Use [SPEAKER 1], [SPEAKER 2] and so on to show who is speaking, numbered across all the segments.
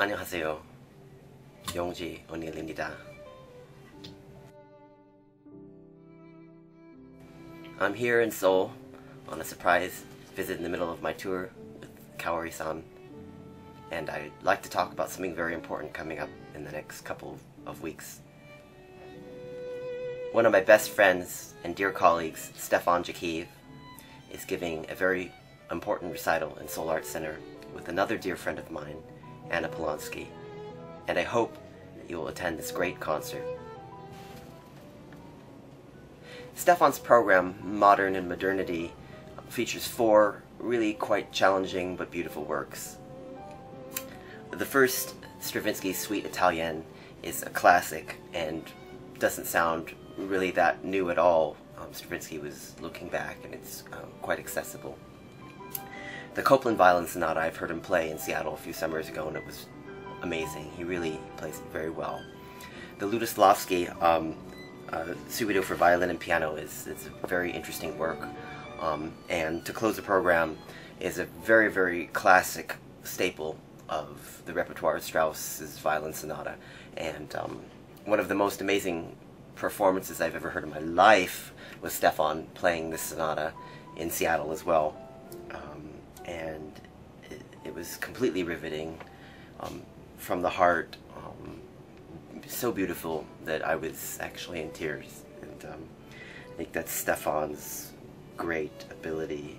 [SPEAKER 1] 안녕하세요. 용재오닐입니다. I'm here in Seoul on a surprise visit in the middle of my tour with Kaori-san, and I'd like to talk about something very important coming up in the next couple of weeks. One of my best friends and dear colleagues, Stefan Jakiv, is giving a very important recital in Seoul Arts Center with another dear friend of mine, Anna Polonsky, and I hope that you will attend this great concert. Stefan's program, Modern and Modernity, features 4 really quite challenging but beautiful works. The first, Stravinsky's Suite Italienne, is a classic and doesn't sound really that new at all. Stravinsky was looking back, and it's quite accessible. The Copland Violin Sonata, I've heard him play in Seattle a few summers ago, and it was amazing. He really plays it very well. The Lutoslawski Subito for violin and piano is a very interesting work, and to close the program is a very, very classic staple of the repertoire of Strauss's Violin Sonata, and one of the most amazing performances I've ever heard in my life was Stefan playing this sonata in Seattle as well, and it was completely riveting, from the heart, so beautiful that I was actually in tears, and I think that's Stefan's great ability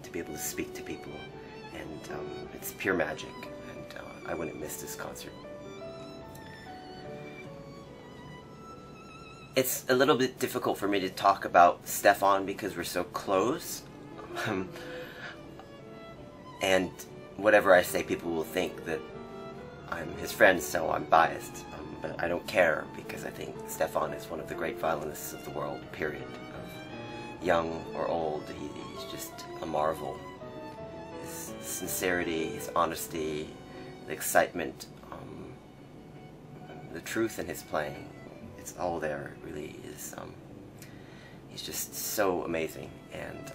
[SPEAKER 1] to be able to speak to people, and it's pure magic, and I wouldn't miss this concert. It's a little bit difficult for me to talk about Stefan because we're so close, and whatever I say, people will think that I'm his friend, so I'm biased, but I don't care, because I think Stefan is one of the great violinists of the world, period. Young or old, he's just a marvel. His sincerity, his honesty, the excitement, the truth in his playing, it's all there. It really is. He's just so amazing, and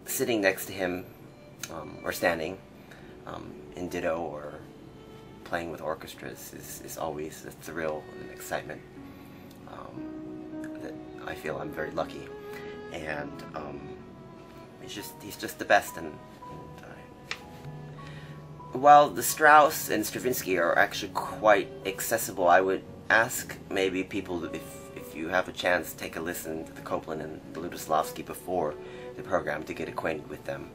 [SPEAKER 1] sitting next to him, or standing in ditto or playing with orchestras is always a thrill and an excitement that I feel I'm very lucky, and he's just the best. And while the Strauss and Stravinsky are actually quite accessible, I would ask maybe people, if you have a chance, take a listen to the Copland and the Lutoslawski before the program to get acquainted with them.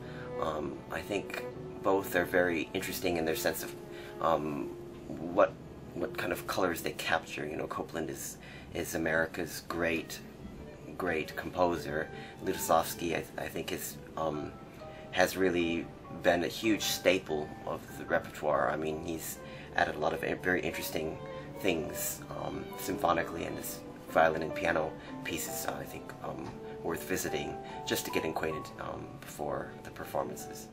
[SPEAKER 1] I think both are very interesting in their sense of what kind of colors they capture. You know, Copland is America's great composer. Lutoslawski, I think, has really been a huge staple of the repertoire. I mean, he's added a lot of very interesting things symphonically, and his violin and piano pieces, I think, worth visiting just to get acquainted before the performances.